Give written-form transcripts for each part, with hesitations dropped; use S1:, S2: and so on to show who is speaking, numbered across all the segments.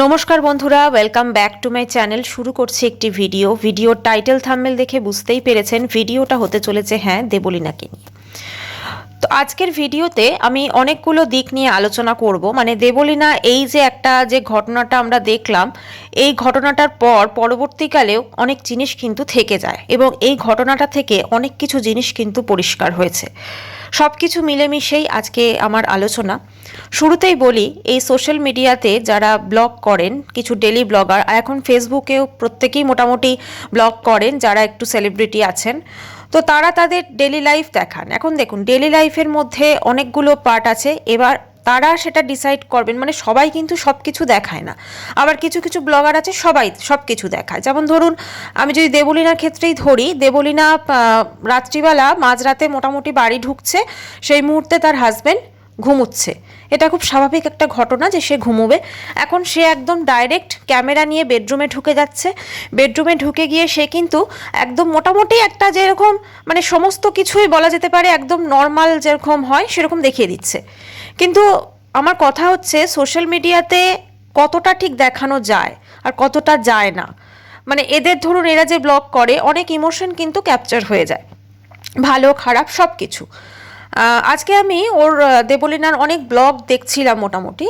S1: নমস্কার বন্ধুরা, welcome back to my channel. শুরু করছি একটি ভিডিওর টাইটেল থাম্বনেল দেখে বুঝতেই পেরেছেন ভিডিওটা হতে চলেছে দেবলীনাকে নিয়ে। তো আজকের ভিডিওতে আমি অনেকগুলো দিক নিয়ে আলোচনা করব। মানে দেবলীনা এই যে ঘটনাটা আমরা দেখলাম, এই ঘটনাটার পরবর্তীকালেও অনেক জিনিস কিন্তু থেকে যায় এবং এই ঘটনাটা থেকে অনেক কিছু জিনিস কিন্তু পরিষ্কার হয়েছে। সব কিছু মিলেমিশেই আজকে আমার আলোচনা। শুরুতেই বলি, এই সোশ্যাল মিডিয়াতে যারা ব্লগ করেন, কিছু ডেলি ব্লগার, এখন ফেসবুকেও প্রত্যেকেই মোটামুটি ব্লগ করেন যারা একটু সেলিব্রিটি আছেন, তো তারা তাদের ডেলি লাইফ দেখান। এখন দেখুন, ডেলি লাইফের মধ্যে অনেকগুলো পার্ট আছে, এবার তারা সেটা ডিসাইড করবেন। মানে সবাই কিন্তু সব কিছু দেখায় না, আবার কিছু কিছু ব্লগার আছে সবাই সব কিছু দেখায়। যেমন ধরুন, আমি যদি দেবলীনার ক্ষেত্রেই ধরি, দেবলীনা রাত্রিবেলা মাঝরাতে মোটামুটি বাড়ি ঢুকছে, সেই মুহূর্তে তার হাজব্যান্ড ঘুমুচ্ছে। এটা খুব স্বাভাবিক একটা ঘটনা যে সে ঘুমোবে। এখন সে একদম ডাইরেক্ট ক্যামেরা নিয়ে বেডরুমে ঢুকে যাচ্ছে। বেডরুমে ঢুকে গিয়ে সে কিন্তু একদম মোটামুটি একটা যেরকম মানে সমস্ত কিছুই বলা যেতে পারে একদম নর্মাল যেরকম হয় সেরকম দেখিয়ে দিচ্ছে। কিন্তু আমার কথা হচ্ছে, সোশ্যাল মিডিয়াতে কতটা ঠিক দেখানো যায় আর কতটা যায় না। মানে এদের ধরুন, এরা যে ব্লগ করে অনেক ইমোশন কিন্তু ক্যাপচার হয়ে যায়, ভালো খারাপ সব কিছু। আজকে আমি দেবলীনার অনেক ব্লগ দেখছিলাম মোটামুটি।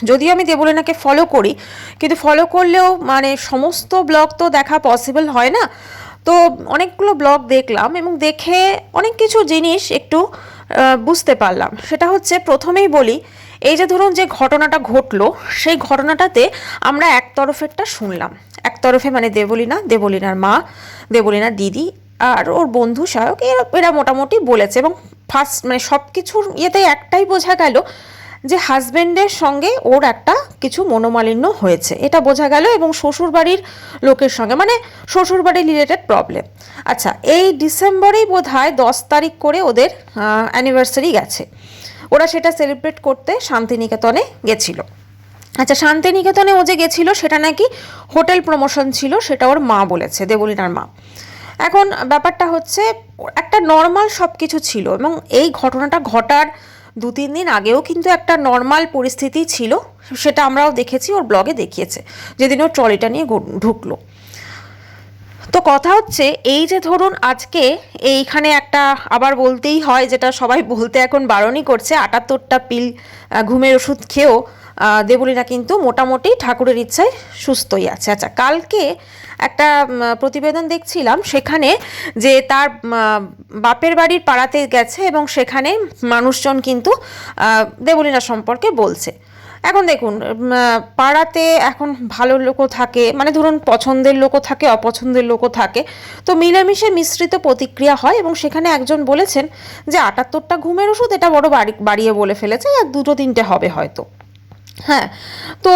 S1: যদিও আমি দেবলীনাকে ফলো করি, কিন্তু ফলো করলেও মানে সমস্ত ব্লগ তো দেখা পসিবল হয় না। তো অনেকগুলো ব্লগ দেখলাম এবং দেখে অনেক কিছু জিনিস একটু বুঝতে পারলাম। সেটা হচ্ছে, প্রথমেই বলি, এই যে ধরুন যে ঘটনাটা ঘটলো, সেই ঘটনাটাতে আমরা একতরফেরটা শুনলাম। একতরফে মানে দেবলীনার মা, দেবলীনার দিদি আর ওর বন্ধু সায়ক, এরা মোটামুটি বলেছে। এবং ফার্স্ট মানে সব কিছুর ইয়েতে একটাই বোঝা গেল যে হাজব্যান্ডের সঙ্গে ওর একটা কিছু মনোমালিন্য হয়েছে, এটা বোঝা গেল। এবং শ্বশুরবাড়ির লোকের সঙ্গে মানে শ্বশুরবাড়ির রিলেটেড প্রবলেম। আচ্ছা, এই ডিসেম্বরেই বোধহয় 10 তারিখ করে ওদের অ্যানিভার্সারি গেছে। ওরা সেটা সেলিব্রেট করতে শান্তিনিকেতনে গেছিল। আচ্ছা, শান্তিনিকেতনে ও যে গেছিলো সেটা নাকি হোটেল প্রমোশন ছিল, সেটা ওর মা বলেছে, দেবলীনার মা। এখন ব্যাপারটা হচ্ছে, একটা নর্মাল সব কিছু ছিল এবং এই ঘটনাটা ঘটার 2-3 দিন আগেও কিন্তু একটা নর্মাল পরিস্থিতি ছিল, সেটা আমরাও দেখেছি, ওর ব্লগে দেখিয়েছে, যেদিন ও ট্রলিটা নিয়ে ঢুকলো। তো কথা হচ্ছে, এই যে ধরুন আজকে এইখানে একটা আবার বলতেই হয়, যেটা সবাই বলতে এখন বারণই করছে, 78টা পিল ঘুমের ওষুধ খেয়েও দেবলীনা কিন্তু মোটামুটি ঠাকুরের ইচ্ছায় সুস্থই আছে। আচ্ছা, কালকে একটা প্রতিবেদন দেখছিলাম, সেখানে যে তার বাপের বাড়ির পাড়াতে গেছে এবং সেখানে মানুষজন কিন্তু দেবলীনা সম্পর্কে বলছে। এখন দেখুন, পাড়াতে এখন ভালো লোকও থাকে, মানে ধরুন পছন্দের লোকও থাকে, অপছন্দের লোকও থাকে, তো মিলেমিশে মিশ্রিত প্রতিক্রিয়া হয়। এবং সেখানে একজন বলেছেন যে 78টা ঘুমের ওষুধ এটা বড় বাড়িয়ে বলে ফেলেছে, আর 2-3টে হবে হয়তো। হ্যাঁ, তো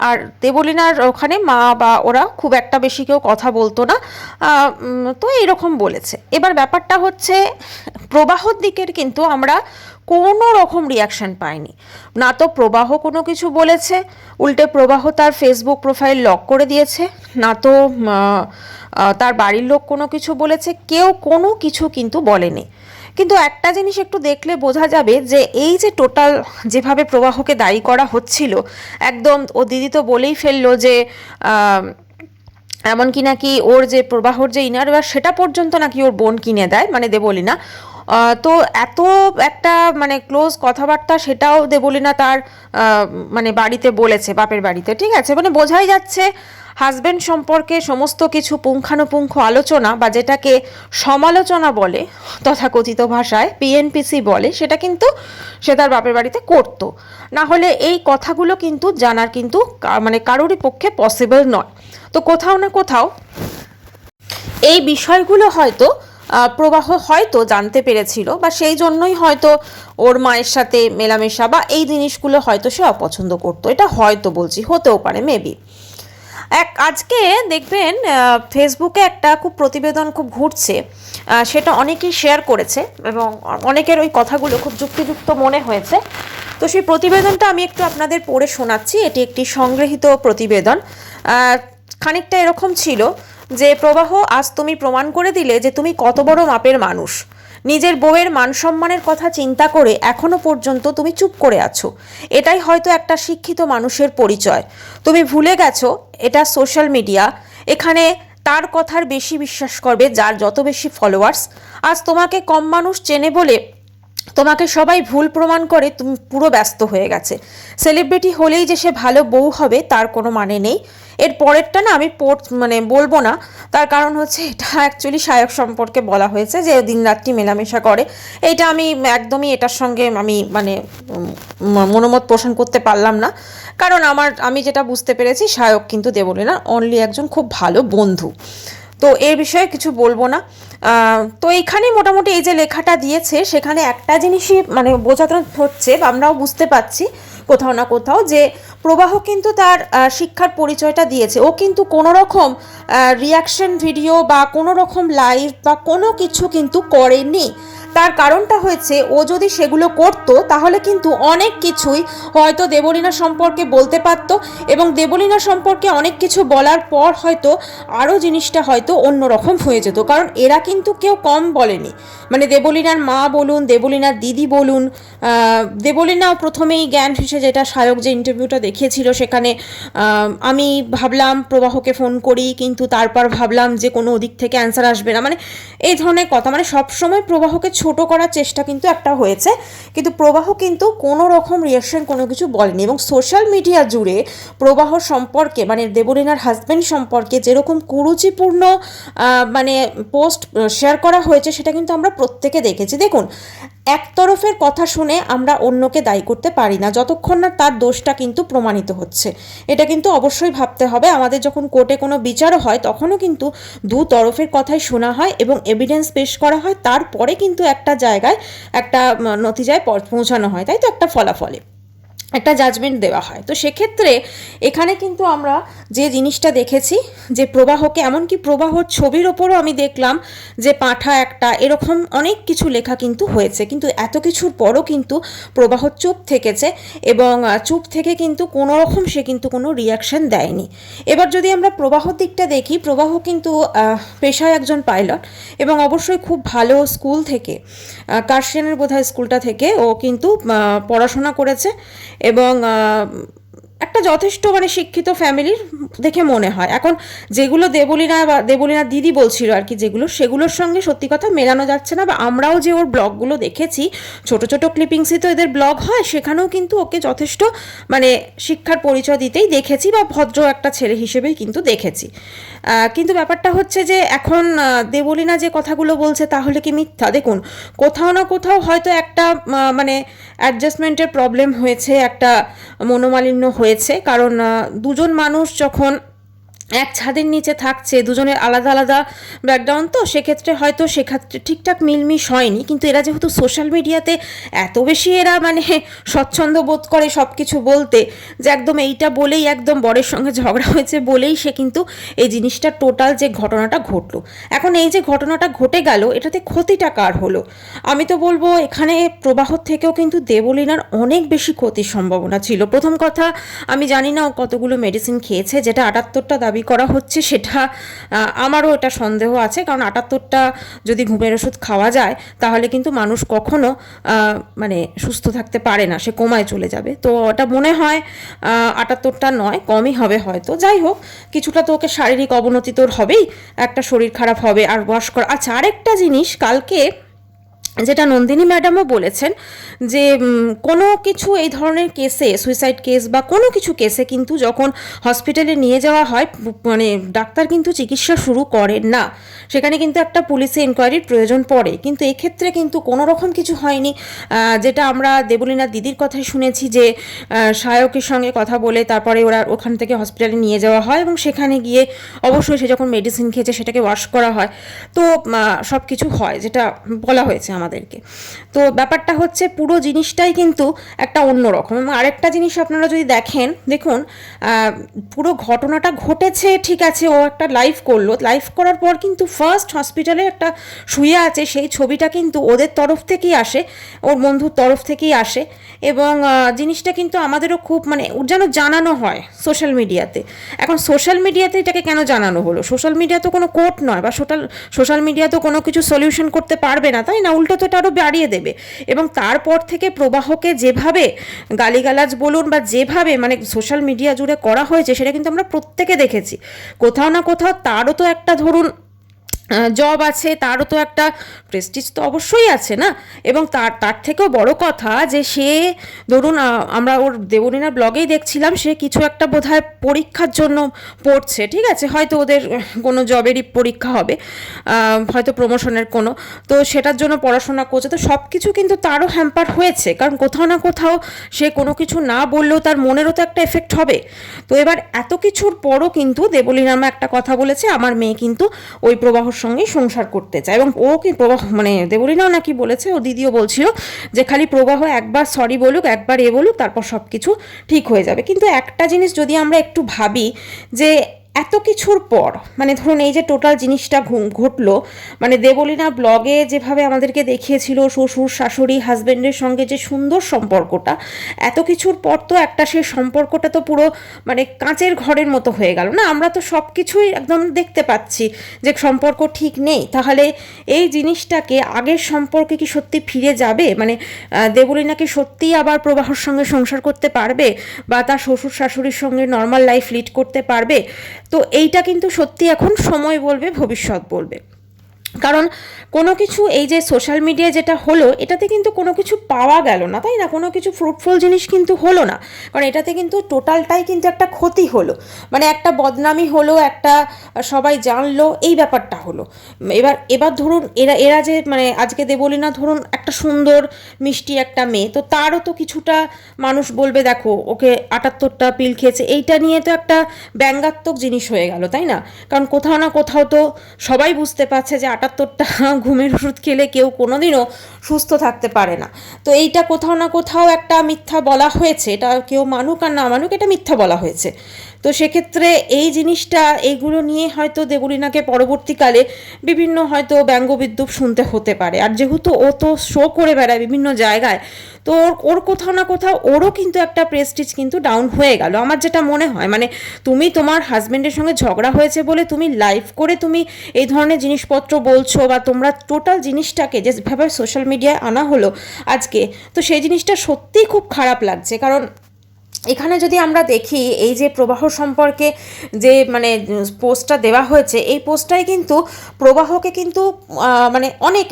S1: আর দেবলীনার ওখানে মা বা ওরা খুব একটা বেশি কেউ কথা বলতো না, তো এইরকম বলেছে। এবার ব্যাপারটা হচ্ছে, প্রবাহর দিকের কিন্তু আমরা কোনো রকম রিয়াকশান পাইনি। না তো প্রবাহ কোনো কিছু বলেছে, উল্টে প্রবাহ তার ফেসবুক প্রোফাইল লক করে দিয়েছে, না তো তার বাড়ির লোক কোনো কিছু বলেছে, কেউ কোনো কিছু কিন্তু বলেনি। কিন্তু একটা জিনিস একটু দেখলে বোঝা যাবে যে এই যে টোটাল যেভাবে প্রবাহকে দায়ী করা হচ্ছিল, একদম ও দিদি তো বলেই ফেললো যে এমনকি নাকি ওর যে প্রবাহর যে ইনারওয়্যার সেটা পর্যন্ত নাকি ওর বোন কিনে দেয়, মানে দেবলীনা। তো এত একটা মানে ক্লোজ কথাবার্তা, সেটাও দেবলীনা তার মানে বাড়িতে বলেছে, বাপের বাড়িতে। ঠিক আছে, মানে বোঝাই যাচ্ছে হাজব্যান্ড সম্পর্কে সমস্ত কিছু পুঙ্খানুপুঙ্খ আলোচনা, বা যেটাকে সমালোচনা বলে তথাকথিত ভাষায় পিএনপিসি বলে, সেটা কিন্তু সে তার বাপের বাড়িতে করতো। না হলে এই কথাগুলো কিন্তু জানার কিন্তু মানে কারোরই পক্ষে পসিবল নয়। তো কোথাও না কোথাও এই বিষয়গুলো হয়তো প্রবাহ হয়তো জানতে পেরেছিল, বা সেই জন্যই হয়তো ওর মায়ের সাথে মেলামেশা বা এই জিনিসগুলো হয়তো সে অপছন্দ করতো। এটা হয়তো বলছি, হতেও পারে মেবি। আজকে দেখবেন ফেসবুকে একটা খুব প্রতিবেদন খুব ঘুরছে, সেটা অনেকেই শেয়ার করেছে এবং অনেকের ওই কথাগুলো খুব যুক্তিযুক্ত মনে হয়েছে। তো সেই প্রতিবেদনটা আমি একটু আপনাদের পড়ে শোনাচ্ছি। এটি একটি সংগৃহীত প্রতিবেদন। খানিকটা এরকম ছিল যে, প্রবাহ, আজ তুমি প্রমাণ করে দিলে যে তুমি কত বড় মাপের মানুষ। নিজের বউয়ের মান সম্মানের কথা চিন্তা করে এখনো পর্যন্ত তুমি চুপ করে আছো। এটাই হয়তো একটা শিক্ষিত মানুষের পরিচয়। তুমি ভুলে গেছো এটা সোশ্যাল মিডিয়া, এখানে তার কথার বেশি বিশ্বাস করবে যার যত বেশি ফলোয়ার্স। আজ তোমাকে কম মানুষ চেনে বলে তোমাকে সবাই ভুল প্রমাণ করে তুমি পুরো ব্যস্ত হয়ে গেছে। সেলিব্রিটি হলেই যে সে ভালো বউ হবে তার কোনো মানে নেই। এর পরেরটা না আমি বলবো না, তার কারণ হচ্ছে এটা অ্যাকচুয়ালি সায়ক সম্পর্কে বলা হয়েছে যে দিনরাত্রি মেলামেশা করে। এইটা আমি একদমই এটার সঙ্গে আমি মনোমত পোষণ করতে পারলাম না, কারণ আমি যেটা বুঝতে পেরেছি সায়ক কিন্তু দেবলীনার অনলি একজন খুব ভালো বন্ধু। তো এর বিষয়ে কিছু বলবো না। তো এইখানে মোটামুটি এই যে লেখাটা দিয়েছে সেখানে একটা জিনিসই বোঝাতে হচ্ছে, আমরাও বুঝতে পারছি কোথাও না কোথাও, যে প্রবাহ কিন্তু তার শিক্ষার পরিচয়টা দিয়েছে। ও কিন্তু কোনো রকম রিয়াকশন ভিডিও বা কোনো রকম লাইভ বা কোনো কিছু কিন্তু করেনি। তার কারণটা হয়েছে ও যদি সেগুলো করতো তাহলে কিন্তু অনেক কিছুই হয়তো দেবলীনা সম্পর্কে বলতে পারতো, এবং দেবলীনা সম্পর্কে অনেক কিছু বলার পর হয়তো আরও জিনিসটা হয়তো অন্যরকম হয়ে যেত। কারণ এরা কিন্তু কেউ কম বলেনি, দেবলীনার মা বলুন, দেবলীনার দিদি বলুন, দেবলীনাও প্রথমেই জ্ঞান ফিসে, যেটা সায়ক যে ইন্টারভিউটা দেখিয়েছিল সেখানে আমি ভাবলাম প্রবাহকে ফোন করি, কিন্তু তারপর ভাবলাম যে কোনো ওদিক থেকে অ্যান্সার আসবে না, এই ধরনের কথা, সবসময় প্রবাহকে ছোট করার চেষ্টা কিন্তু একটা হয়েছে, কিন্তু প্রবাহ কিন্তু কোনো রকম রিয়াকশন কোনো কিছু বলেনি। এবং সোশ্যাল মিডিয়া জুড়ে প্রবাহ সম্পর্কে দেবলীনার হাজব্যান্ড সম্পর্কে যেরকম কুরুচিপূর্ণ পোস্ট শেয়ার করা হয়েছে সেটা কিন্তু আমরা প্রত্যেকে দেখেছি। দেখুন, এক তরফের কথা শুনে আমরা অন্যকে দায়ী করতে পারি না যতক্ষণ না তার দোষটা কিন্তু প্রমাণিত হচ্ছে। এটা কিন্তু অবশ্যই ভাবতে হবে। আমাদের যখন কোর্টে কোনো বিচারও হয় তখনও কিন্তু দু তরফের কথাই শোনা হয় এবং এভিডেন্স পেশ করা হয়, তারপরে কিন্তু একটা জায়গায় একটা নতিজায় পৌঁছানো হয়, তাই তো, একটা ফলাফলে একটা জাজমেন্ট দেওয়া হয়। তো সেক্ষেত্রে এখানে কিন্তু আমরা যে জিনিসটা দেখেছি যে প্রবাহকে, এমনকি প্রবাহর ছবির ওপরও আমি দেখলাম যে পাঁঠা একটা এরকম অনেক কিছু লেখা কিন্তু হয়েছে, কিন্তু এত কিছুর পরও কিন্তু প্রবাহ চুপ থেকেছে এবং চুপ থেকে কিন্তু কোনো রকম সে কিন্তু কোনো রিয়াকশন দেয়নি। এবার যদি আমরা প্রবাহর দিকটা দেখি, প্রবাহ কিন্তু পেশায় একজন পাইলট এবং অবশ্যই খুব ভালো স্কুল থেকে, কার্শিয়ানের বোধহয় স্কুলটা থেকে ও কিন্তু পড়াশোনা করেছে এবং একটা যথেষ্ট শিক্ষিত ফ্যামিলির দেখে মনে হয়। এখন যেগুলো দেবলীনা দিদি বলছিল আর কি, সেগুলোর সঙ্গে সত্যি কথা মেলানো যাচ্ছে না। বা আমরাও যে ওর ব্লগগুলো দেখেছি, ছোট ছোট ক্লিপিংসই তো এদের ব্লগ হয়, সেখানেও কিন্তু ওকে যথেষ্ট শিক্ষার পরিচয় দিতেই দেখেছি বা ভদ্র একটা ছেলে হিসেবেই কিন্তু দেখেছি। কিন্তু ব্যাপারটা হচ্ছে যে এখন দেবলীনা যে কথাগুলো বলছে তাহলে কি মিথ্যা? দেখুন, কোথাও না কোথাও হয়তো একটা অ্যাডজাস্টমেন্টের প্রবলেম হয়েছে, একটা মনোমালিন্য হয়েছে। কারণ দুজন মানুষ যখন এক ছাদের নিচে থাকছে, দুজনের আলাদা আলাদা ব্যাকগ্রাউন্ড, তো সেক্ষেত্রে হয়তো সেক্ষেত্রে ঠিকঠাক মিলমিশ হয়নি। কিন্তু এরা যেহেতু সোশ্যাল মিডিয়াতে এত বেশি এরা স্বচ্ছন্দ বোধ করে সব কিছু বলতে, যে একদম এইটা বলেই একদম বরের সঙ্গে ঝগড়া হয়েছে বলেই সে কিন্তু এই জিনিসটা টোটাল যে ঘটনাটা ঘটলো। এখন এই যে ঘটনাটা ঘটে গেল, এটাতে ক্ষতিটা কার হলো? আমি তো বলবো এখানে প্রবাহর থেকেও কিন্তু দেবলীনার অনেক বেশি ক্ষতির সম্ভাবনা ছিল। প্রথম কথা, আমি জানি না ও কতগুলো মেডিসিন খেয়েছে, যেটা 78টা দাবি করা হচ্ছে, সেটা আমারও এটা সন্দেহ আছে। কারণ 78টা যদি ঘুমের ওষুধ খাওয়া যায় তাহলে কিন্তু মানুষ কখনো সুস্থ থাকতে পারে না, সে কোমায় চলে যাবে। তো ওটা মনে হয় 78টা নয়, কমই হবে হয়তো। যাই হোক, কিছুটা তো ওকে শারীরিক অবনতি তোর হবেই, একটা শরীর খারাপ হবে। আর বয়স করা, আচ্ছা, আরেকটা জিনিস কালকে যেটা নন্দিনী ম্যাডামও বলেছেন, যে কোনো কিছু এই ধরনের কেসে, সুইসাইড কেস বা কোনো কিছু কেসে কিন্তু যখন হসপিটালে নিয়ে যাওয়া হয়, ডাক্তার কিন্তু চিকিৎসা শুরু করেন না, সেখানে কিন্তু একটা পুলিশে ইনকোয়ারির প্রয়োজন পড়ে। কিন্তু এক্ষেত্রে কিন্তু কোনো রকম কিছু হয়নি। যেটা আমরা দেবলীনা দিদির কথাই শুনেছি যে সায়কের সঙ্গে কথা বলে তারপরে ওরা ওখান থেকে হসপিটালে নিয়ে যাওয়া হয় এবং সেখানে গিয়ে অবশ্যই সে যখন মেডিসিন খেয়েছে সেটাকে ওয়াশ করা হয়। তো সব কিছু হয় যেটা বলা হয়েছে আমাদেরকে। তো ব্যাপারটা হচ্ছে পুরো জিনিসটাই কিন্তু একটা অন্যরকম। এবং আরেকটা জিনিস আপনারা যদি দেখুন, পুরো ঘটনাটা ঘটেছে, ঠিক আছে, ও একটা লাইভ করলো, লাইভ করার পর কিন্তু ফার্স্ট হসপিটালে একটা শুয়ে আছে, সেই ছবিটা কিন্তু ওদের তরফ থেকেই আসে, ওর বন্ধুর তরফ থেকেই আসে। এবং জিনিসটা কিন্তু আমাদেরও খুব যেন জানানো হয় সোশ্যাল মিডিয়াতে। এখন সোশ্যাল মিডিয়াতে এটাকে কেন জানানো হলো? সোশ্যাল মিডিয়া তো কোনো কোর্ট নয়, বা সোশ্যাল মিডিয়া তো কোনো কিছু সলিউশন করতে পারবে না, তাই না? উল্টো উল্টো তো এটা আরও বাড়িয়ে দেবে। এবং তারপর থেকে প্রবাহকে যেভাবে গালিগালাজ বলুন বা যেভাবে মানে সোশ্যাল মিডিয়া জুড়ে করা হয়েছে, সেটা কিন্তু আমরা প্রত্যেকে দেখেছি। কোথাও না কোথাও তারও তো একটা ধরুন জব আছে, তারও তো একটা প্রেস্টিজ তো অবশ্যই আছে না। এবং তার তার থেকেও বড় কথা যে সে ধরুন আমরা ওর দেবলীনার ব্লগেই দেখছিলাম, সে কিছু একটা বোধহয় পরীক্ষার জন্য পড়ছে, ঠিক আছে, হয়তো ওদের কোনো জবেরই পরীক্ষা হবে, হয়তো প্রমোশনের কোনো, তো সেটার জন্য পড়াশোনা করছে। তো সব কিছু কিন্তু তারও হ্যাম্পার হয়েছে, কারণ কোথাও না কোথাও সে কোনো কিছু না বললেও তার মনেরও তো একটা এফেক্ট হবে। তো এবার এত কিছুর পরও কিন্তু দেবলীনা মা একটা কথা বলেছে, আমার মেয়ে কিন্তু ওই প্রবাহর সঙ্গেই সংসার করতে চায়। এবং ও কি প্রবাহ মানে দেবলীনাও নাকি বলেছে, ও দিদিও বলছিল যে খালি প্রবাহ একবার সরি বলুক, একবার বলুক, তারপর সব কিছু ঠিক হয়ে যাবে। কিন্তু একটা জিনিস যদি আমরা একটু ভাবি যে এত কিছুর পর মানে ধরুন এই যে টোটাল জিনিসটা ঘটলো, মানে দেবলীনা ব্লগে যেভাবে আমাদেরকে দেখিয়েছিল শ্বশুর শাশুড়ি হাজব্যান্ডের সঙ্গে যে সুন্দর সম্পর্কটা, এত কিছুর পর তো একটা সেই সম্পর্কটা তো পুরো মানে কাঁচের ঘরের মতো হয়ে গেল না। আমরা তো সব কিছুই একদম দেখতে পাচ্ছি যে সম্পর্ক ঠিক নেই। তাহলে এই জিনিসটাকে আগের সম্পর্কে কি সত্যি ফিরে যাবে? মানে দেবলীনা কি সত্যিই আবার প্রবাহর সঙ্গে সংসার করতে পারবে বা তার শ্বশুর শাশুড়ির সঙ্গে নর্মাল লাইফ লিড করতে পারবে? তো এইটা কিন্তু সত্যি এখন সময় বলবে, ভবিষ্যৎ বলবে। কারণ কোনো কিছু এই যে সোশ্যাল মিডিয়ায় যেটা হলো, এটাতে কিন্তু কোনো কিছু পাওয়া গেল না, তাই না? কোনো কিছু ফ্রুটফুল জিনিস কিন্তু হলো না, কারণ এটাতে কিন্তু টোটালটাই কিন্তু একটা ক্ষতি হলো, মানে একটা বদনামি হলো, একটা সবাই জানলো, এই ব্যাপারটা হলো। এবার ধরুন এরা যে মানে আজকে দেবলীনা ধরুন একটা সুন্দর মিষ্টি একটা মেয়ে, তো তারও তো কিছুটা মানুষ বলবে দেখো ওকে 78টা পিল খেয়েছে, এইটা নিয়ে তো একটা ব্যঙ্গাত্মক জিনিস হয়ে গেল, তাই না? কারণ কোথাও না কোথাও তো সবাই বুঝতে পারছে যে 78টা ঘুমের ওষুধ খেলে কেউ কোনোদিনও সুস্থ থাকতে পারে না। তো এইটা কোথাও না কোথাও একটা মিথ্যা বলা হয়েছে, এটা কেউ মানুক আর না মানুক, এটা মিথ্যা বলা হয়েছে। তো সেক্ষেত্রে এই জিনিসটা এইগুলো নিয়ে হয়তো দেবলীনাকে পরবর্তীকালে বিভিন্ন হয়তো ব্যঙ্গবিদ্রুপ শুনতে হতে পারে। আর যেহেতু ও তো শো করে বেড়ায় বিভিন্ন জায়গায়, তো ওর কোথাও না কোথাও ওরও কিন্তু একটা প্রেস্টিজ কিন্তু ডাউন হয়ে গেল আমার যেটা মনে হয়। মানে তুমি তোমার হাজব্যান্ডের সঙ্গে ঝগড়া হয়েছে বলে তুমি লাইভ করে তুমি এই ধরনের জিনিসপত্র বলছো, বা তোমরা টোটাল জিনিসটাকে যেভাবে সোশ্যাল মিডিয়ায় আনা হলো আজকে, তো সেই জিনিসটা সত্যিই খুব খারাপ লাগছে। কারণ এখানে যদি আমরা দেখি এই যে প্রবাহ সম্পর্কে যে মানে পোস্টটা দেওয়া হয়েছে, এই পোস্টটাই কিন্তু প্রবাহকে কিন্তু মানে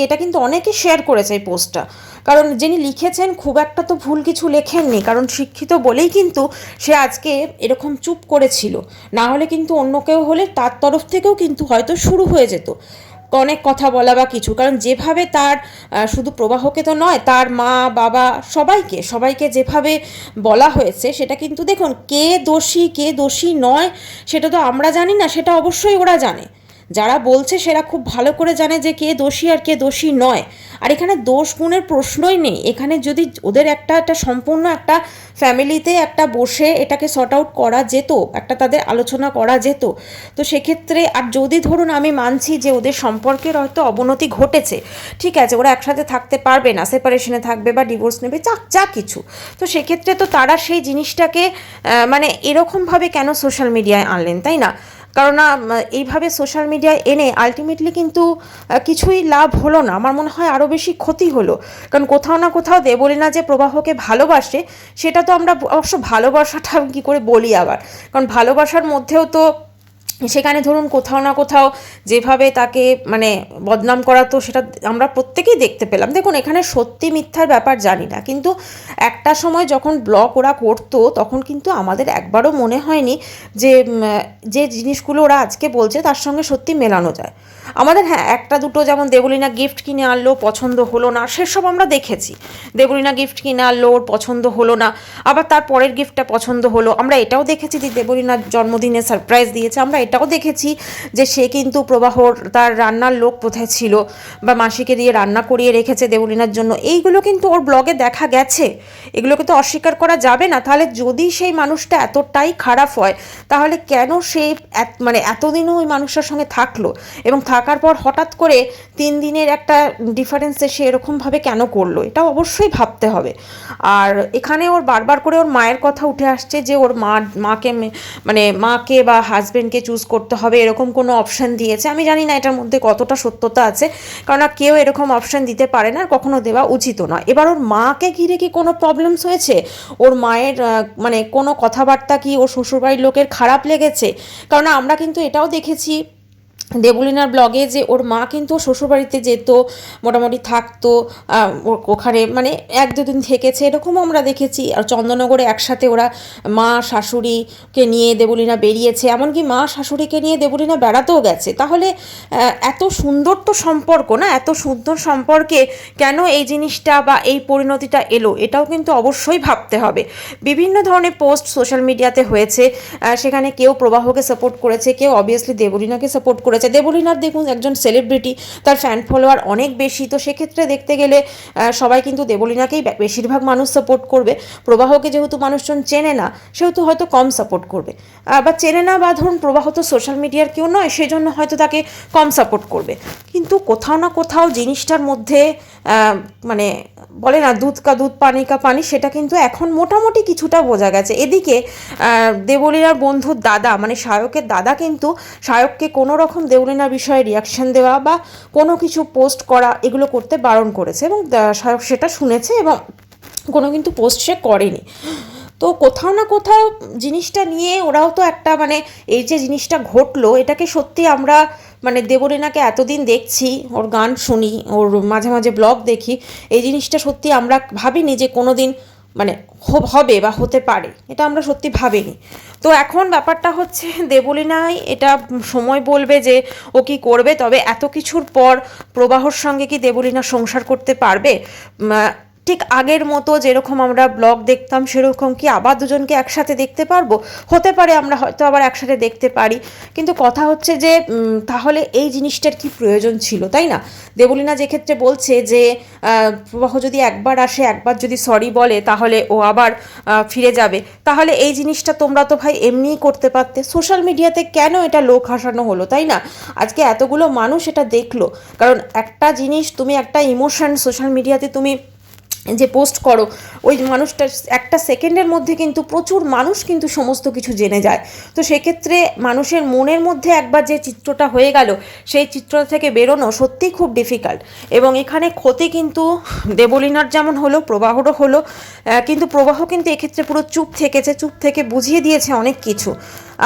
S1: এটা কিন্তু অনেকে শেয়ার করেছে এই পোস্টটা। কারণ যিনি লিখেছেন খুব একটা তো ভুল কিছু লেখেননি, কারণ শিক্ষিত বলেই কিন্তু সে আজকে এরকম চুপ করেছিল, না হলে কিন্তু অন্য কেউ হলে তার তরফ থেকেও কিন্তু হয়তো শুরু হয়ে যেত অনেক কথা বলা বা কিছু। কারণ যেভাবে তার শুধু প্রবাহকে তো নয়, তার মা বাবা সবাইকে যেভাবে বলা হয়েছে, সেটা কিন্তু দেখুন কে দোষী নয় সেটা তো আমরা জানি না, সেটা অবশ্যই ওরা জানে, যারা বলছে সেরা খুব ভালো করে জানে যে কে দোষী আর কে দোষী নয়। আর এখানে দোষ গুণের প্রশ্নই নেই। এখানে যদি ওদের একটা সম্পূর্ণ একটা ফ্যামিলিতে একটা বসে এটাকে সর্ট আউট করা যেত, একটা তাদের আলোচনা করা যেত, তো সেক্ষেত্রে আর যদি ধরুন আমি মানছি যে ওদের সম্পর্কের হয়তো অবনতি ঘটেছে, ঠিক আছে, ওরা একসাথে থাকতে পারবে না, সেপারেশনে থাকবে বা ডিভোর্স নেবে, যা কিছু, তো সেক্ষেত্রে তো তারা সেই জিনিসটাকে মানে এরকমভাবে কেন সোশ্যাল মিডিয়ায় আনলেন, তাই না? কারণ এইভাবে সোশ্যাল মিডিয়ায় এনে আলটিমেটলি কিন্তু কিছুই লাভ হলো না, আমার মনে হয় আরও বেশি ক্ষতি হলো। কারণ কোথাও না কোথাও দেবলীনা যে প্রবাহকে ভালোবাসে, সেটা তো আমরা অবশ্য ভালোবাসাটা কী করে বলি আবার, কারণ ভালোবাসার মধ্যেও তো সেখানে ধরুন কোথাও না কোথাও যেভাবে তাকে মানে বদনাম করা, তো সেটা আমরা প্রত্যেকেই দেখতে পেলাম। দেখুন এখানে সত্যি মিথ্যার ব্যাপার জানি না, কিন্তু একটা সময় যখন ব্লগ ওরা করতো তখন কিন্তু আমাদের একবারও মনে হয়নি যে যে জিনিসগুলো ওরা আজকে বলছে তার সঙ্গে সত্যি মেলানো যায়। আমাদের হ্যাঁ একটা দুটো যেমন দেবলীনা গিফট কিনে আনলো, পছন্দ হলো না, সেসব আমরা দেখেছি। দেবলীনা গিফট কিনে আনলো, ওর পছন্দ হলো না, আবার তার পরের গিফটটা পছন্দ হলো। আমরা এটাও দেখেছি যে দেবলীনার জন্মদিনে সারপ্রাইজ দিয়েছে, আমরা এটাও দেখেছি যে সে কিন্তু প্রবাহর তার রান্নার লোক কোথায় ছিল বা মাসিকে দিয়ে রান্না করিয়ে রেখেছে দেবলীনার জন্য, এইগুলো কিন্তু ওর ব্লগে দেখা গেছে, এগুলোকে তো অস্বীকার করা যাবে না। তাহলে যদি সেই মানুষটা এতটাই খারাপ হয়, তাহলে কেন সে মানে এতদিনও ওই মানুষটার সঙ্গে থাকলো, এবং থাকার পর হঠাৎ করে 3 দিনের একটা ডিফারেন্সে সে এরকমভাবে কেন করলো, এটা অবশ্যই ভাবতে হবে। আর এখানে ওর বারবার করে ওর মায়ের কথা উঠে আসছে যে ওর মাকে মানে মাকে বা হাজব্যান্ডকে চুজ ইউজ করতে হবে এরকম কোনো অপশান দিয়েছে। আমি জানি না এটার মধ্যে কতটা সত্যতা আছে, কারণ কেউ এরকম অপশান দিতে পারে না, আর কখনো দেওয়া উচিত নয়। এবার ওর মাকে ঘিরে কি কোনো প্রবলেমস হয়েছে? ওর মায়ের মানে কোনো কথাবার্তা কি ওর শ্বশুরবাড়ির লোকের খারাপ লেগেছে? কারণ আমরা কিন্তু এটাও দেখেছি দেবলীনার ব্লগে যে ওর মা কিন্তু শ্বশুরবাড়িতে যেত, মোটামুটি থাকতো, ওখানে মানে 1-2 দিন থেকেছে, এরকমও আমরা দেখেছি। আর চন্দননগরে একসাথে ওরা মা শাশুড়িকে নিয়ে দেবলীনা বেরিয়েছে, এমনকি মা শাশুড়িকে নিয়ে দেবলীনা বেড়াতেও গেছে। তাহলে এত সুন্দর তো সম্পর্ক না, এত সুন্দর সম্পর্কে কেন এই জিনিসটা বা এই পরিণতিটা এলো, এটাও কিন্তু অবশ্যই ভাবতে হবে। বিভিন্ন ধরনের পোস্ট সোশ্যাল মিডিয়াতে হয়েছে, সেখানে কেউ প্রবাহকে সাপোর্ট করেছে, কেউ অবভিয়াসলি দেবলীনাকে সাপোর্ট করেছে। দেবলীনার দেখুন একজন সেলিব্রিটি, তার ফ্যান ফলোয়ার অনেক বেশি, তো সেক্ষেত্রে দেখতে গেলে সবাই কিন্তু দেবলীনাকেই বেশিরভাগ মানুষ সাপোর্ট করবে। প্রবাহকে যেহেতু মানুষজন চেনে না, সেহেতু হয়তো কম সাপোর্ট করবে, বা চেনে না, বা ধরুন প্রবাহ তো সোশ্যাল মিডিয়ার কেউ নয়, সেজন্য হয়তো তাকে কম সাপোর্ট করবে। কিন্তু কোথাও না কোথাও জিনিসটার মধ্যে মানে বলে না দুধ কা দুধ পানি কা পানি, সেটা কিন্তু এখন মোটামুটি কিছুটা বোঝা গেছে। এদিকে দেবলীনার বন্ধুর দাদা মানে সায়কের দাদা কিন্তু সায়ককে কোনো রকম দেবলীনার বিষয়ে রিয়াকশন দেওয়া বা কোনো কিছু পোস্ট করা এগুলো করতে বারণ করেছে, এবং সায়ক সেটা শুনেছে এবং কোনো কিন্তু পোস্ট সে করেনি। তো কোথাও না কোথাও জিনিসটা নিয়ে ওরাও তো একটা মানে এই যে জিনিসটা ঘটলো, এটাকে সত্যি আমরা মানে দেবলীনাকে এতদিন দেখছি, ওর গান শুনি, ওর মাঝে মাঝে ব্লগ দেখি, এই জিনিসটা সত্যি আমরা ভাবিনি যে কোনো দিন মানে হবে বা হতে পারে, এটা আমরা সত্যি ভাবিনি। তো এখন ব্যাপারটা হচ্ছে দেবলীনাই এটা সময় বলবে যে ও কী করবে। তবে এত কিছুর পর প্রবাহর সঙ্গে কি দেবলীনা সংসার করতে পারবে? ঠিক আগের মতো যেরকম আমরা ব্লগ দেখতাম সেরকম কি আবার দুজনকে একসাথে দেখতে পারবো? হতে পারে, আমরা হয়তো আবার একসাথে দেখতে পারি, কিন্তু কথা হচ্ছে যে তাহলে এই জিনিসটার কি প্রয়োজন ছিল, তাই না? দেবলীনা যে ক্ষেত্রে বলছে যে প্রবাহ যদি একবার আসে, একবার যদি সরি বলে, তাহলে ও আবার ফিরে যাবে, তাহলে এই জিনিসটা তোমরা তো ভাই এমনিই করতে পারতে। সোশ্যাল মিডিয়াতে কেন এটা লোক হাসানো হলো, তাই না? আজকে এতগুলো মানুষ এটা দেখলো, কারণ একটা জিনিস তুমি একটা ইমোশন সোশ্যাল মিডিয়াতে তুমি যে পোস্ট করো, ওই মানুষটা একটা সেকেন্ডের মধ্যে কিন্তু প্রচুর মানুষ কিন্তু সমস্ত কিছু জেনে যায়। তো সেক্ষেত্রে মানুষের মনের মধ্যে একবার যে চিত্রটা হয়ে গেল, সেই চিত্রটা থেকে বেরোনো সত্যিই খুব ডিফিকাল্ট। এবং এখানে ক্ষতি কিন্তু দেবলীনার যেমন হলো, প্রবাহরও হলো, কিন্তু প্রবাহ কিন্তু এক্ষেত্রে পুরো চুপ থেকেছে, চুপ থেকে বুঝিয়ে দিয়েছে অনেক কিছু।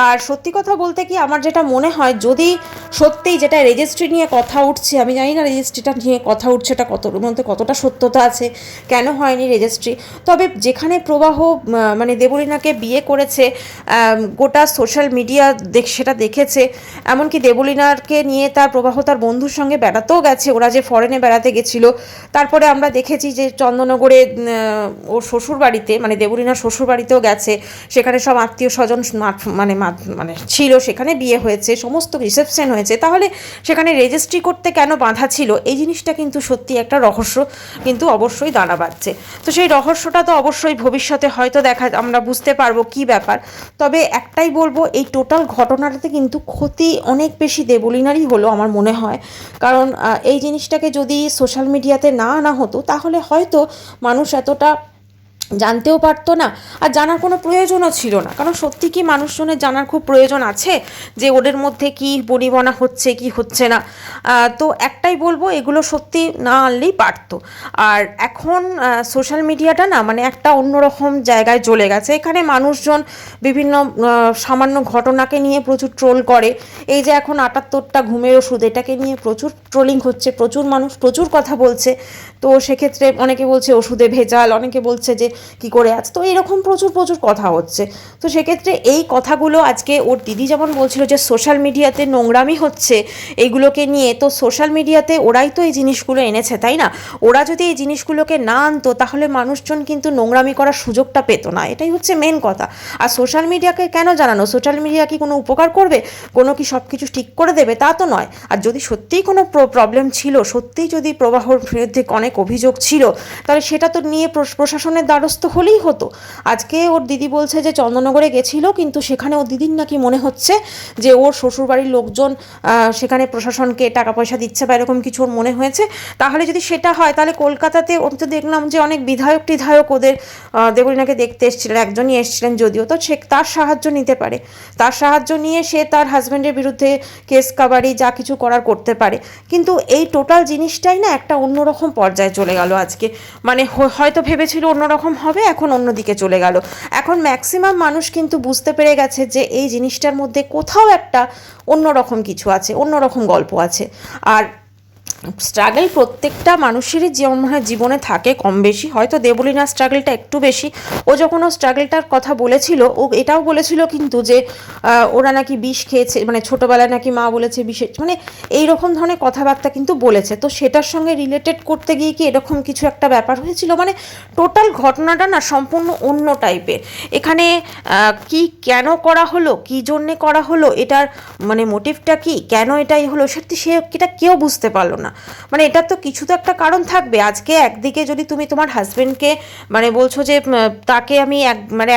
S1: আর সত্যি কথা বলতে কি আমার যেটা মনে হয়, যদি সত্যিই যেটা রেজিস্ট্রি নিয়ে কথা উঠছে, আমি জানি না রেজিস্ট্রিটা নিয়ে কথা উঠছে এটা মধ্যে কতটা সত্যতা আছে, কেন হয়নি রেজিস্ট্রি, তবে যেখানে প্রবাহ মানে দেবলীনাকে বিয়ে করেছে, গোটা সোশ্যাল মিডিয়া সেটা দেখেছে, এমনকি দেবলীনাকে নিয়ে তার প্রবাহ তার বন্ধুর সঙ্গে বেড়াতেও গেছে, ওরা যে ফরেনে বেড়াতে গেছিলো। তারপরে আমরা দেখেছি যে চন্দননগরে ওর শ্বশুরবাড়িতে মানে দেবলীনার শ্বশুরবাড়িতেও গেছে, সেখানে সব আত্মীয় স্বজন মানে মানে ছিল, সেখানে বিয়ে হয়েছে, সমস্ত রিসেপশন হয়েছে। তাহলে সেখানে রেজিস্ট্রি করতে কেন বাঁধা ছিল, এই জিনিসটা কিন্তু সত্যি একটা রহস্য কিন্তু অবশ্যই দাঁড়া বাঁধছে। তো সেই রহস্যটা তো অবশ্যই ভবিষ্যতে হয়তো আমরা বুঝতে পারবো কি ব্যাপার। তবে একটাই বলবো, এই টোটাল ঘটনাটাতে কিন্তু ক্ষতি অনেক বেশি দেবলীনারই হলো আমার মনে হয়। কারণ এই জিনিসটাকে যদি সোশ্যাল মিডিয়াতে না আনা হতো, তাহলে হয়তো মানুষ এতটা জানতেও পারতো না, আর জানার কোনো প্রয়োজনও ছিল না। কারণ সত্যি কি মানুষজনের জানার খুব প্রয়োজন আছে যে ওদের মধ্যে কি বনিবনা হচ্ছে কি হচ্ছে না? তো একটাই বলবো, এগুলো সত্যি না আনলেই পারতো। আর এখন সোশ্যাল মিডিয়াটা না মানে একটা অন্যরকম জায়গায় চলে গেছে। এখানে মানুষজন বিভিন্ন সামান্য ঘটনাকে নিয়ে প্রচুর ট্রোল করে। এই যে এখন 78টা ঘুমের ওষুধ, এটাকে নিয়ে প্রচুর ট্রোলিং হচ্ছে, প্রচুর মানুষ প্রচুর কথা বলছে। তো সেক্ষেত্রে অনেকে বলছে ওষুধে ভেজাল, অনেকে বলছে যে কি করে আছে, তো এরকম প্রচুর প্রচুর কথা হচ্ছে। তো সেক্ষেত্রে এই কথাগুলো আজকে ওর দিদি যেমন বলছিল যে সোশ্যাল মিডিয়াতে নোংরামি হচ্ছে এইগুলোকে নিয়ে, তো সোশ্যাল মিডিয়াতে ওরাই তো এই জিনিসগুলো এনেছে, তাই না? ওরা যদি এই জিনিসগুলোকে না আনতো, তাহলে মানুষজন কিন্তু নোংরামি করার সুযোগটা পেতো না, এটাই হচ্ছে মেন কথা। আর সোশ্যাল মিডিয়াকে কেন জানানো? সোশ্যাল মিডিয়া কি কোনো উপকার করবে? কোনো কি সব কিছু ঠিক করে দেবে? তা তো নয়। আর যদি সত্যিই কোনো প্রবলেম ছিল, সত্যিই যদি প্রবাহর বিরুদ্ধে অনেক অভিযোগ ছিল, তাহলে সেটা তো নিয়ে প্রশাসনের দ্বার দ্বারস্থ হলেই হতো। আজকে ওর দিদি বলছে যে চন্দননগরে গেছিলো, কিন্তু সেখানে ওর দিদির নাকি মনে হচ্ছে যে ওর শ্বশুরবাড়ির লোকজন সেখানে প্রশাসনকে টাকা পয়সা দিচ্ছে বা এরকম কিছু ওর মনে হয়েছে। তাহলে যদি সেটা হয় তাহলে কলকাতাতে ওর তো দেখলাম যে অনেক বিধায়ক ওদের দেবলীনাকে দেখতে এসেছিলেন, একজনই এসেছিলেন যদিও, তো সে তার সাহায্য নিতে পারে, তার সাহায্য নিয়ে সে তার হাজব্যান্ডের বিরুদ্ধে কেস কাবারি যা কিছু করার করতে পারে। কিন্তু এই টোটাল জিনিসটাই না একটা অন্যরকম পর্যায়ে চলে গেল আজকে। মানে হয়তো ভেবেছিল অন্যরকম হবে, এখন অন্যদিকে চলে গেল। এখন ম্যাক্সিমাম মানুষ কিন্তু বুঝতে পেরে গেছে যে এই জিনিসটার মধ্যে কোথাও একটা অন্যরকম কিছু আছে, অন্যরকম গল্প আছে। আর স্ট্রাগল প্রত্যেকটা মানুষেরই জীবনে থাকে কম বেশি, হয়তো দেবলীনার স্ট্রাগলটা একটু বেশি। ও যখন ও স্ট্রাগলটার কথা বলেছিল, ও এটাও বলেছিল কিন্তু যে ওরা নাকি বিষ খেয়েছে, মানে ছোটোবেলায় নাকি মা বলেছে বিষে, মানে এইরকম ধরনের কথাবার্তা কিন্তু বলেছে। তো সেটার সঙ্গে রিলেটেড করতে গিয়ে কি এরকম কিছু একটা ব্যাপার হয়েছিল, মানে টোটাল ঘটনাটা না সম্পূর্ণ অন্য টাইপের। এখানে কি কেন করা হলো, কী জন্যে করা হলো, এটার মানে মোটিভটা কি, কেন এটাই হলো, সত্যি এটা কেউ বুঝতে পারলো না। মানে এটার তো কিছু তো একটা কারণ থাকবে। আজকে একদিকে যদি তুমি তোমার হাজব্যান্ডকে মানে বলছো যে তাকে আমি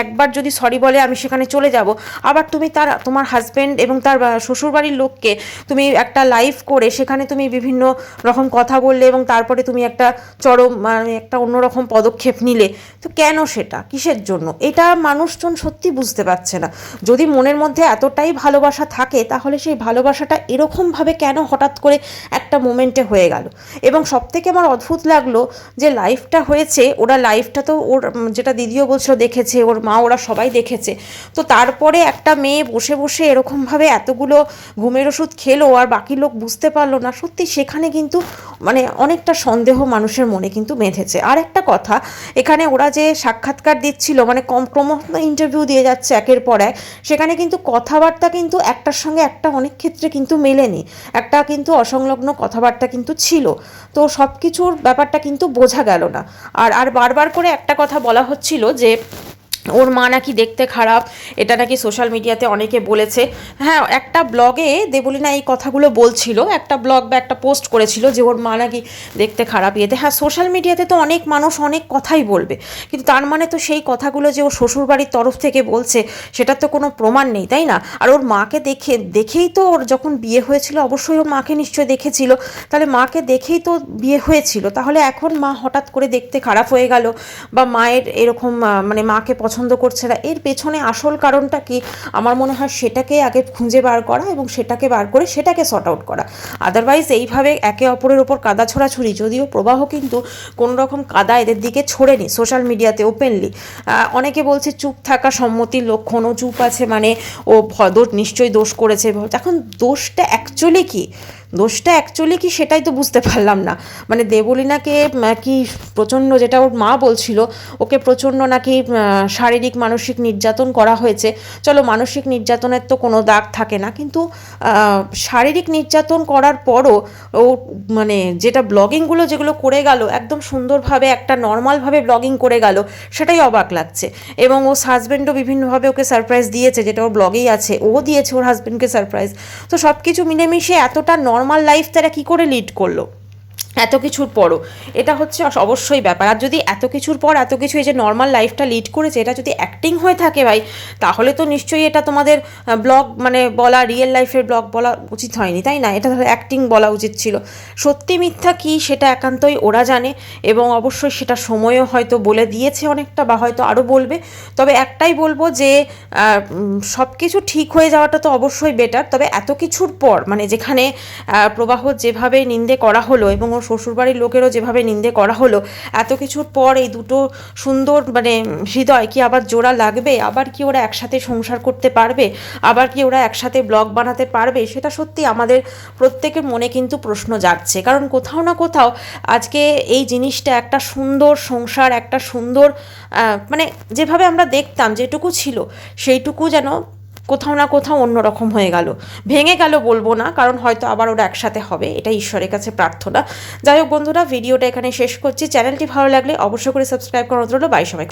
S1: একবার যদি সরি বলে আমি সেখানে চলে যাব, আবার তুমি তোমার হাজব্যান্ড এবং তার শ্বশুরবাড়ির লোককে তুমি একটা লাইভ করে সেখানে তুমি বিভিন্ন রকম কথা বললে এবং তারপরে তুমি একটা চরম মানে একটা অন্যরকম পদক্ষেপ নিলে। তো কেন, সেটা কিসের জন্য, এটা মানুষজন সত্যি বুঝতে পারছে না। যদি মনের মধ্যে এতটাই ভালোবাসা থাকে তাহলে সেই ভালোবাসাটা এরকমভাবে কেন হঠাৎ করে একটা মোমেন্টে হয়ে গেল। এবং সবথেকে আমার অদ্ভুত লাগলো যে লাইফটা হয়েছে, ওরা লাইফটা তো ওর যেটা দিদিও বলছিল দেখেছে, ওর মা ওরা সবাই দেখেছে। তো তারপরে একটা মেয়ে বসে বসে এরকমভাবে এতগুলো ঘুমের ওষুধ খেলো আর বাকি লোক বুঝতে পারলো না, সত্যি সেখানে কিন্তু মানে অনেকটা সন্দেহ মানুষের মনে কিন্তু বেঁধেছে। আর একটা কথা, এখানে ওরা যে সাক্ষাৎকার দিচ্ছিল মানে ক্রমশ ইন্টারভিউ দিয়ে যাচ্ছে একের পর এক, সেখানে কিন্তু কথাবার্তা কিন্তু একটার সঙ্গে একটা অনেক ক্ষেত্রে কিন্তু মেলেনি, একটা কিন্তু অসংলগ্ন কথাবার্তা কিন্তু ছিল। তো সব কিছুর ব্যাপারটা কিন্তু বোঝা গেল না। আর বারবার করে একটা কথা বলা হচ্ছিল যে ওর মা নাকি দেখতে খারাপ, এটা নাকি সোশ্যাল মিডিয়াতে অনেকে বলেছে। হ্যাঁ, একটা ব্লগে দেবলীনা এই কথাগুলো বলছিল, একটা ব্লগ বা একটা পোস্ট করেছিল যে ওর মা নাকি দেখতে খারাপ ইয়েতে। হ্যাঁ, সোশ্যাল মিডিয়াতে তো অনেক মানুষ অনেক কথাই বলবে, কিন্তু তার মানে তো সেই কথাগুলো যে ও শ্বশুরবাড়ির তরফ থেকে বলছে সেটার তো কোনো প্রমাণ নেই, তাই না? আর ওর মাকে দেখেই তো ওর যখন বিয়ে হয়েছিল অবশ্যই ওর মাকে নিশ্চয়ই দেখেছিল, তাহলে মাকে দেখেই তো বিয়ে হয়েছিল। তাহলে এখন মা হঠাৎ করে দেখতে খারাপ হয়ে গেল বা মায়ের এরকম মানে মাকে পছন্দ করছে না, এর পেছনে আসল কারণটা কি? আমার মনে হয় সেটাকে আগে খুঁজে বার করা এবং সেটাকে বার করে সেটাকে সর্ট আউট করা। আদারওয়াইজ এইভাবে একে অপরের ওপর কাদা ছোড়াছুড়ি, যদিও প্রবাহ কিন্তু কোনো রকম কাদা এদের দিকে ছোড়েনি সোশ্যাল মিডিয়াতে ওপেনলি। অনেকে বলছে চুপ থাকা সম্মতির লক্ষণ, ও চুপ আছে মানে ও নিশ্চয়ই দোষ করেছে। এখন দোষটা অ্যাকচুয়ালি কি সেটাই তো বুঝতে পারলাম না। মানে দেবলীনাকে কি প্রচণ্ড, যেটা ওর মা বলছিল, ওকে প্রচণ্ড নাকি শারীরিক মানসিক নির্যাতন করা হয়েছে। চলো, মানসিক নির্যাতনের তো কোনো দাগ থাকে না, কিন্তু শারীরিক নির্যাতন করার পরও ও মানে যেটা ব্লগিংগুলো যেগুলো করে গেল একদম সুন্দরভাবে একটা নর্মালভাবে ব্লগিং করে গেল, সেটাই অবাক লাগছে। এবং ও হাজব্যান্ডও বিভিন্নভাবে ওকে সারপ্রাইজ দিয়েছে, যেটা ওর ব্লগেই আছে, ও দিয়েছে ওর হাজব্যান্ডকে সারপ্রাইজ। তো সব কিছু মিলেমিশে এতটা নর্মাল লাইফ তারা কী করে লিড করলো এত কিছুর পরও? এটা হচ্ছে অবশ্যই ব্যাপার। আর যদি এত কিছুর পর এত কিছু এই যে নর্মাল লাইফটা লিড করেছে, এটা যদি অ্যাক্টিং হয়ে থাকে ভাই, তাহলে তো নিশ্চয়ই এটা তোমাদের ব্লগ মানে বলা, রিয়েল লাইফের ব্লগ বলা উচিত হয়নি, তাই না? এটা অ্যাক্টিং বলা উচিত ছিল। সত্যি মিথ্যা কী সেটা একান্তই ওরা জানে, এবং অবশ্যই সেটা সময়ও হয়তো বলে দিয়েছে অনেকটা, বা হয়তো আরও বলবে। তবে একটাই বলবো যে সব কিছু ঠিক হয়ে যাওয়াটা তো অবশ্যই বেটার। তবে এত কিছুর পর মানে যেখানে প্রবাহ যেভাবে নিন্দে করা হলো এবং ওর শ্বশুরবাড়ির লোকেরও যেভাবে নিন্দে করা হলো, এত কিছুর পর এই দুটো সুন্দর মানে হৃদয় কি আবার জোড়া লাগবে? আবার কি ওরা একসাথে সংসার করতে পারবে? আবার কি ওরা একসাথে ব্লগ বানাতে পারবে? সেটা সত্যি আমাদের প্রত্যেকের মনে কিন্তু প্রশ্ন জাগছে। কারণ কোথাও না কোথাও আজকে এই জিনিসটা একটা সুন্দর সংসার, একটা সুন্দর মানে যেভাবে আমরা দেখতাম যেটুকু ছিল সেইটুকু যেন কোথাও না কোথাও অন্যরকম হয়ে গেল, ভেঙে গেল বলবো না, কারণ হয়তো আবার ওরা একসাথে হবে, এটা ঈশ্বরের কাছে প্রার্থনা। যাই হোক বন্ধুরা, ভিডিওটা এখানে শেষ করছি। চ্যানেলটি ভালো লাগলে অবশ্যই করে সাবস্ক্রাইব করার অনুরোধ রইল। বাই সবাই।